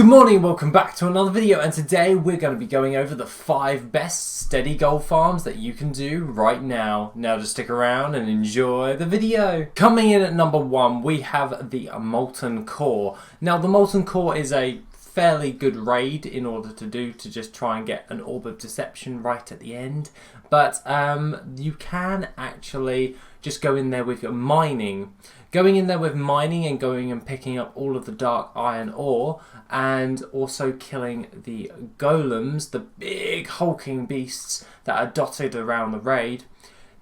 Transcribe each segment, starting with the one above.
Good morning and welcome back to another video, and today we're going to be going over the 5 best steady gold farms that you can do right now. Now just stick around and enjoy the video. Coming in at number 1 we have the Molten Core. Now the Molten Core is a fairly good raid in order to just try and get an Orb of Deception right at the end, but you can actually just go in there with your mining. Going in there with mining and going and picking up all of the dark iron ore, and also killing the golems, the big hulking beasts that are dotted around the raid,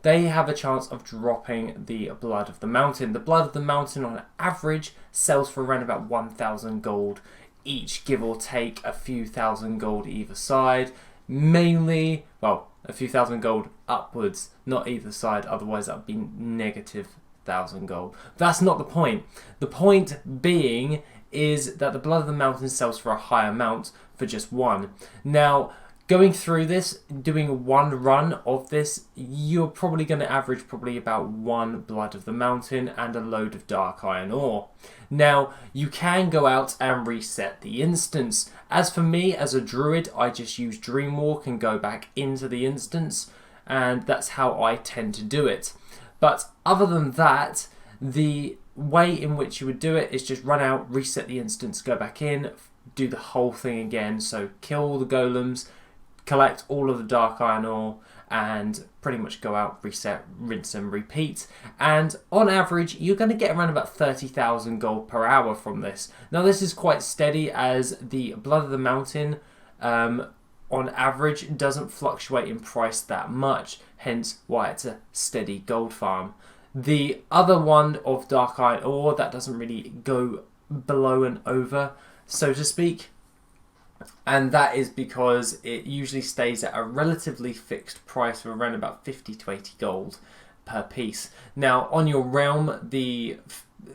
they have a chance of dropping the Blood of the Mountain. The Blood of the Mountain on average sells for around about 1,000 gold each, give or take a few thousand gold either side. Mainly, well, a few thousand gold upwards, not either side, otherwise that would be negative 1,000 gold. That's not the point. The point being is that the Blood of the Mountain sells for a higher amount for just 1. Now, going through this, doing 1 run of this, you're probably going to average probably about 1 Blood of the Mountain and a load of dark iron ore. Now, you can go out and reset the instance. As for me, as a druid, I just use Dreamwalk and go back into the instance, and that's how I tend to do it. But other than that, the way in which you would do it is just run out, reset the instance, go back in, do the whole thing again. So kill all the golems, collect all of the dark iron ore, and pretty much go out, reset, rinse and repeat. And on average, you're going to get around about 30,000 gold per hour from this. Now this is quite steady, as the Blood of the Mountain on average doesn't fluctuate in price that much, hence why it's a steady gold farm. The other one of dark iron ore, that doesn't really go below and over, so to speak, and that is because it usually stays at a relatively fixed price of around about 50 to 80 gold per piece. Now on your realm, the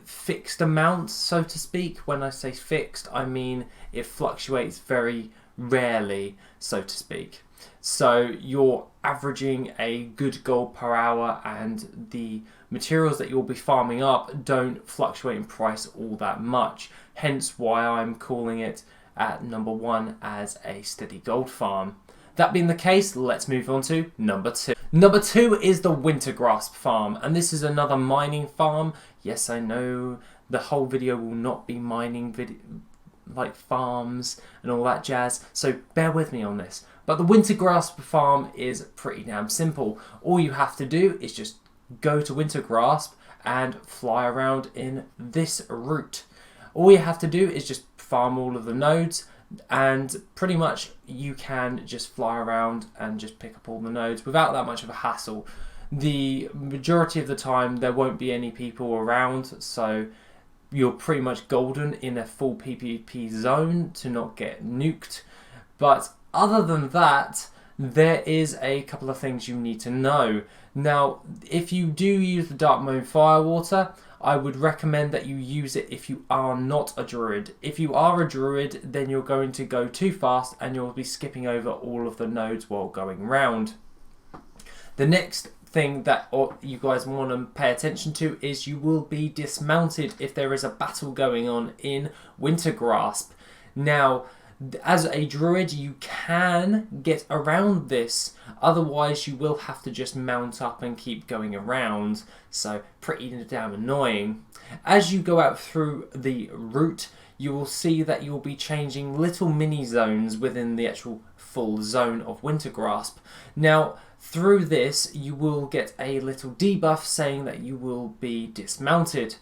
fixed amount, so to speak, when I say fixed, I mean it fluctuates very rarely, so to speak. So you're averaging a good gold per hour, and the materials that you'll be farming up don't fluctuate in price all that much, hence why I'm calling it at number 1 as a steady gold farm. That being the case, let's move on to number 2. Number 2 is the Wintergrasp farm, and this is another mining farm. Yes, I know the whole video will not be mining like farms and all that jazz, so bear with me on this. But the Wintergrasp farm is pretty damn simple. All you have to do is just go to Wintergrasp and fly around in this route. All you have to do is just farm all of the nodes, and pretty much you can just fly around and just pick up all the nodes without that much of a hassle. The majority of the time there won't be any people around, so you're pretty much golden in a full PvP zone to not get nuked. But other than that, there is a couple of things you need to know. Now, if you do use the Darkmoon Firewater, I would recommend that you use it if you are not a druid. If you are a druid, then you're going to go too fast and you'll be skipping over all of the nodes while going round. The next thing that you guys want to pay attention to is you will be dismounted if there is a battle going on in Wintergrasp. Now, as a druid, you can get around this, otherwise you will have to just mount up and keep going around, so pretty damn annoying. As you go out through the route, you will see that you will be changing little mini zones within the actual full zone of Wintergrasp. Now, through this, you will get a little debuff saying that you will be dismounted.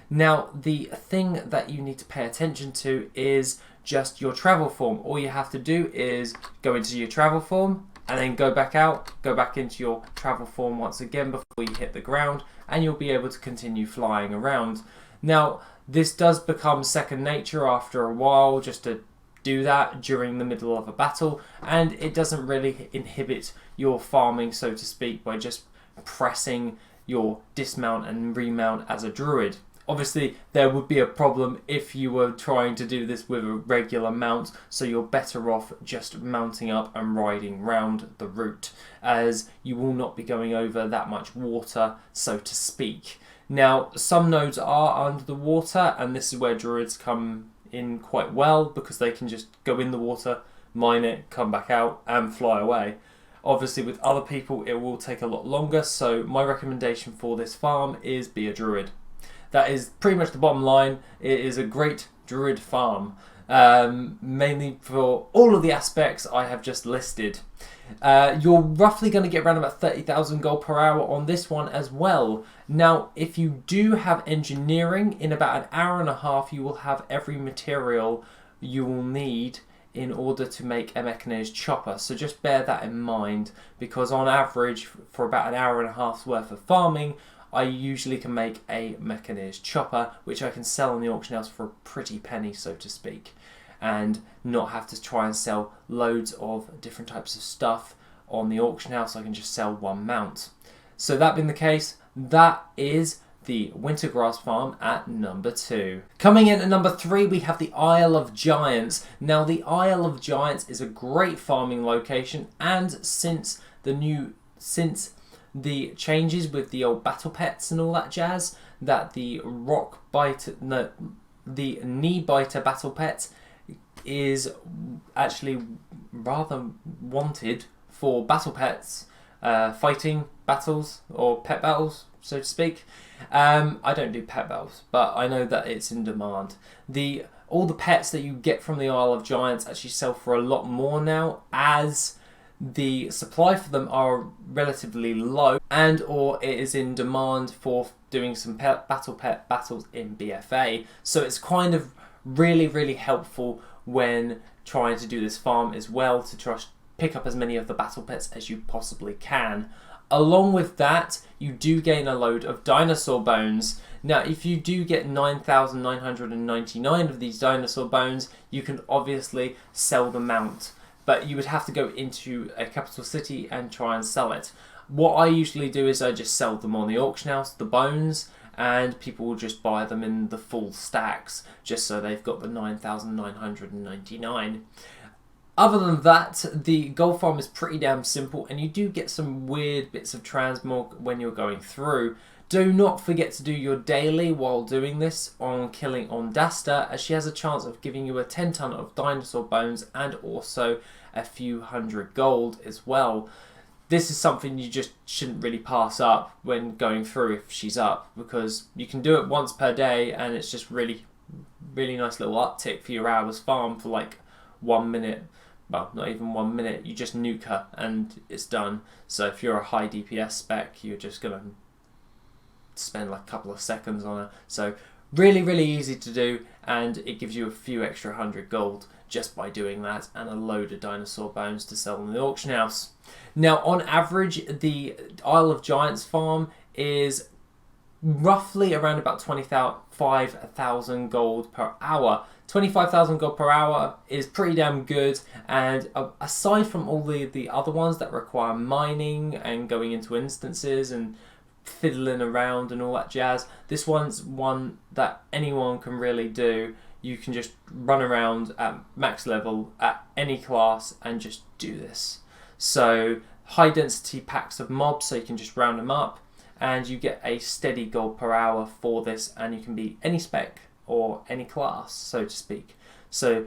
Now, the thing that you need to pay attention to is just your travel form. All you have to do is go into your travel form and then go back out, go back into your travel form once again before you hit the ground, and you'll be able to continue flying around. Now, this does become second nature after a while, just to do that during the middle of a battle, and it doesn't really inhibit your farming, so to speak, by just pressing your dismount and remount as a druid. Obviously, there would be a problem if you were trying to do this with a regular mount, so you're better off just mounting up and riding round the route, as you will not be going over that much water, so to speak. Now, some nodes are under the water, and this is where druids come in quite well because they can just go in the water, mine it, come back out and fly away. Obviously with other people it will take a lot longer, so my recommendation for this farm is be a druid. That is pretty much the bottom line. It is a great druid farm, mainly for all of the aspects I have just listed. You're roughly going to get around about 30,000 gold per hour on this one as well. Now, if you do have engineering, in about an hour and a half you will have every material you will need in order to make a mechanized chopper. So just bear that in mind, because on average for about an hour and a half's worth of farming I usually can make a mechanized chopper, which I can sell on the auction house for a pretty penny, so to speak, and not have to try and sell loads of different types of stuff on the auction house. I can just sell one mount. So that being the case, that is the Wintergrass farm at number 2. Coming in at number 3, we have the Isle of Giants. Now the Isle of Giants is a great farming location, and since the changes with the old battle pets and all that jazz, that the knee biter battle pet is actually rather wanted for battle pets, fighting battles or pet battles, so to speak. I don't do pet battles, but I know that it's in demand. All the pets that you get from the Isle of Giants actually sell for a lot more now, as the supply for them are relatively low, and or it is in demand for doing some pet battles in BFA. So it's kind of really helpful when trying to do this farm as well, to pick up as many of the battle pets as you possibly can. Along with that, you do gain a load of dinosaur bones. Now, if you do get 9,999 of these dinosaur bones, you can obviously sell the mount, but you would have to go into a capital city and try and sell it. What I usually do is I just sell them on the auction house, the bones, and people will just buy them in the full stacks, just so they've got the 9,999. Other than that, the gold farm is pretty damn simple, and you do get some weird bits of transmog when you're going through. Do not forget to do your daily while doing this on killing Ondasta, as she has a chance of giving you a 10 ton of dinosaur bones and also a few hundred gold as well. This is something you just shouldn't really pass up when going through if she's up, because you can do it once per day and it's just really nice little uptick for your hours farm for like 1 minute. Well, not even 1 minute, you just nuke her and it's done. So if you're a high DPS spec, you're just going to spend like a couple of seconds on her. So really easy to do, and it gives you a few extra 100 gold just by doing that, and a load of dinosaur bones to sell in the auction house. Now on average, the Isle of Giants farm is roughly around about 25,000 gold per hour. 25,000 gold per hour is pretty damn good, and aside from all the other ones that require mining and going into instances and fiddling around and all that jazz, this one's one that anyone can really do. You can just run around at max level at any class and just do this. So high density packs of mobs, so you can just round them up, and you get a steady gold per hour for this, and you can be any spec or any class, so to speak. So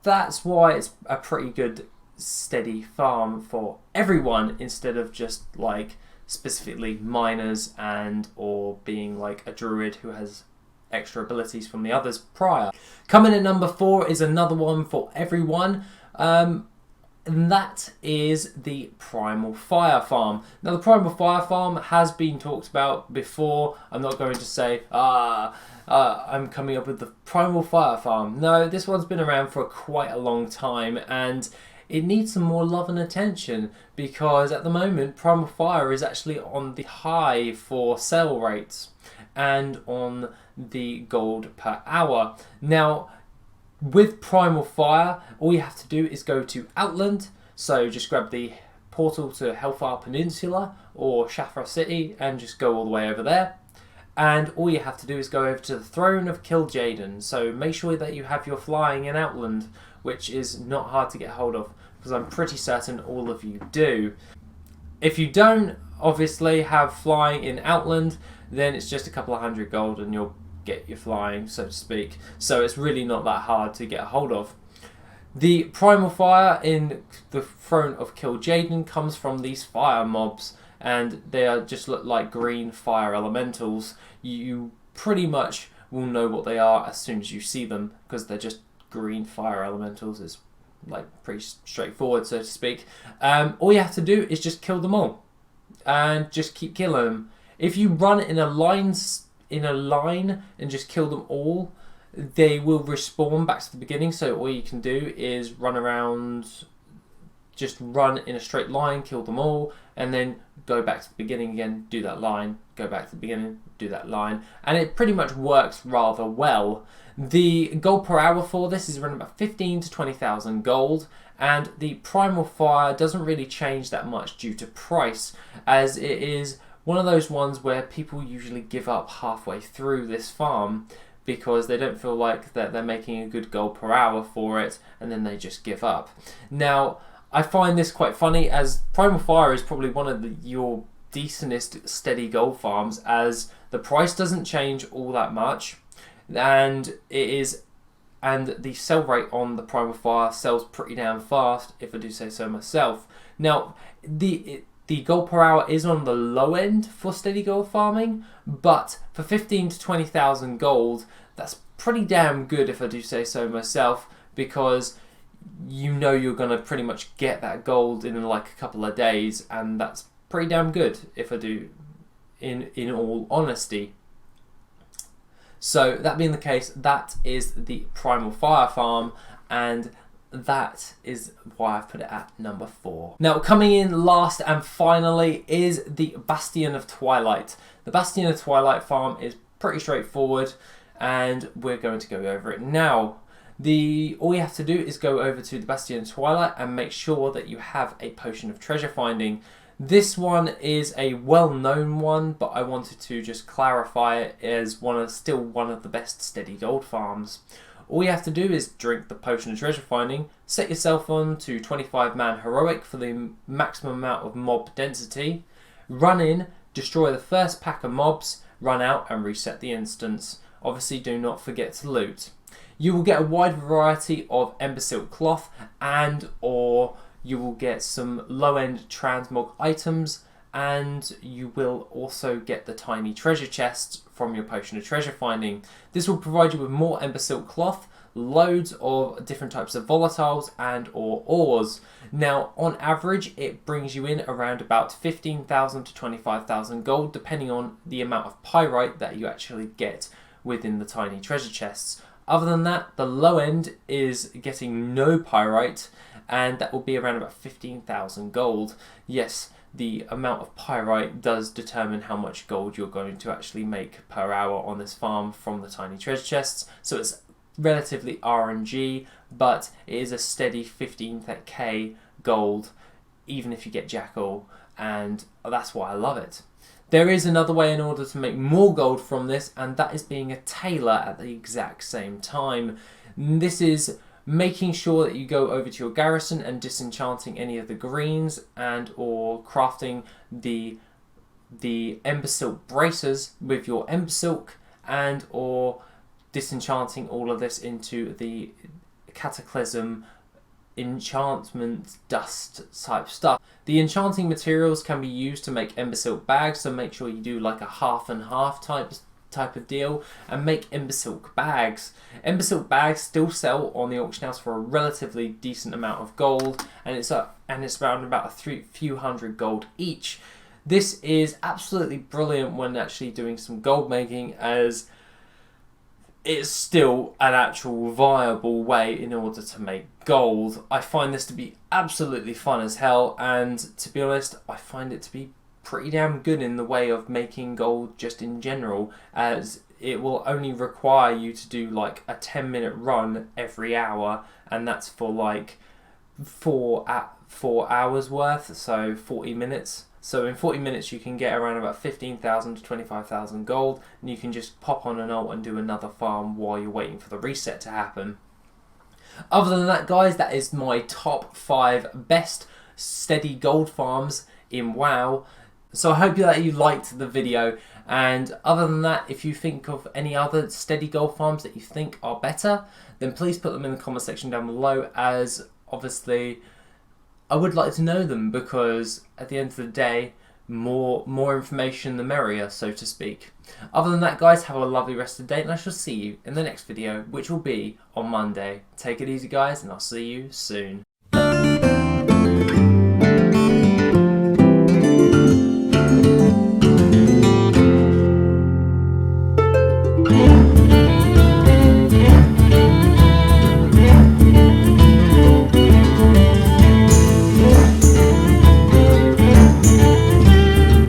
that's why it's a pretty good steady farm for everyone, instead of just like specifically miners and or being like a druid who has extra abilities from the others prior. Coming in number 4 is another one for everyone, and that is the Primal Fire Farm. Now the Primal Fire Farm has been talked about before. I'm not going to say I'm coming up with the Primal Fire Farm. No, this one's been around for quite a long time, and it needs some more love and attention, because at the moment Primal Fire is actually on the high for sale rates and on the gold per hour. Now with Primal Fire, all you have to do is go to Outland, so just grab the portal to Hellfire Peninsula or Shafra City and just go all the way over there. And all you have to do is go over to the Throne of Kil'jaeden, so make sure that you have your flying in Outland, which is not hard to get hold of, because I'm pretty certain all of you do. If you don't obviously have flying in Outland, then it's just a couple of 100 gold and you're get you flying, so to speak. So it's really not that hard to get a hold of. The primal fire in the Throne of Kil'jaeden comes from these fire mobs, and they just look like green fire elementals. You pretty much will know what they are as soon as you see them, because they're just green fire elementals. It's like pretty straightforward, so to speak. All you have to do is just kill them all, and just keep killing them. If you run in a line and just kill them all, they will respawn back to the beginning. So all you can do is run around, just run in a straight line, kill them all, and then go back to the beginning again, do that line, go back to the beginning, do that line, and it pretty much works rather well. The gold per hour for this is around about 15 to 20,000 gold, and the primal fire doesn't really change that much due to price, as it is one of those ones where people usually give up halfway through this farm because they don't feel like that they're making a good gold per hour for it, and then they just give up. Now, I find this quite funny, as Primal Fire is probably one of your decentest steady gold farms, as the price doesn't change all that much, and the sell rate on the Primal Fire sells pretty damn fast, if I do say so myself. Now, the gold per hour is on the low end for steady gold farming, but for 15 to 20,000 gold, that's pretty damn good, if I do say so myself, because you know you're going to pretty much get that gold in like a couple of days, and that's pretty damn good, if I do, in all honesty. So that being the case, that is the Primal Fire farm, and that is why I've put it at number 4. Now, coming in last and finally is the Bastion of Twilight. The Bastion of Twilight farm is pretty straightforward, and we're going to go over it now. All you have to do is go over to the Bastion of Twilight and make sure that you have a potion of treasure finding. This one is a well-known one, but I wanted to just clarify it as still one of the best steady gold farms. All you have to do is drink the potion of treasure finding, set yourself on to 25-man heroic for the maximum amount of mob density, run in, destroy the first pack of mobs, run out and reset the instance. Obviously, do not forget to loot. You will get a wide variety of ember silk cloth, or you will get some low-end transmog items, and you will also get the tiny treasure chests from your potion of treasure finding. This will provide you with more ember silk cloth, loads of different types of volatiles and/or ores. Now, on average, it brings you in around about 15,000 to 25,000 gold, depending on the amount of pyrite that you actually get within the tiny treasure chests. Other than that, the low end is getting no pyrite, and that will be around about 15,000 gold. Yes, the amount of pyrite does determine how much gold you're going to actually make per hour on this farm from the tiny treasure chests. So it's relatively RNG, but it is a steady 15k gold, even if you get Jackal, and that's why I love it. There is another way in order to make more gold from this, and that is being a tailor at the exact same time. This is making sure that you go over to your garrison and disenchanting any of the greens, and/or crafting the ember silk bracers with your ember silk, and/or disenchanting all of this into the cataclysm enchantment dust type stuff. The enchanting materials can be used to make ember silk bags, so make sure you do like a half and half type of deal and make ember silk bags. Ember silk bags still sell on the auction house for a relatively decent amount of gold, and it's around about a few hundred gold each. This is absolutely brilliant when actually doing some gold making, as it's still an actual viable way in order to make gold. I find this to be absolutely fun as hell, and to be honest, I find it to be pretty damn good in the way of making gold just in general, as it will only require you to do like a 10-minute run every hour, and that's for like 4 hours worth, so 40 minutes. So in 40 minutes you can get around about 15,000 to 25,000 gold, and you can just pop on an ult and do another farm while you're waiting for the reset to happen. Other than that, guys, that is my top 5 best steady gold farms in WoW. So I hope that you liked the video, And other than that, if you think of any other steady gold farms that you think are better, then please put them in the comment section down below, as obviously I would like to know them, because at the end of the day, more information the merrier, so to speak. Other than that, guys, have a lovely rest of the day, and I shall see you in the next video, which will be on Monday. Take it easy, guys, and I'll see you soon.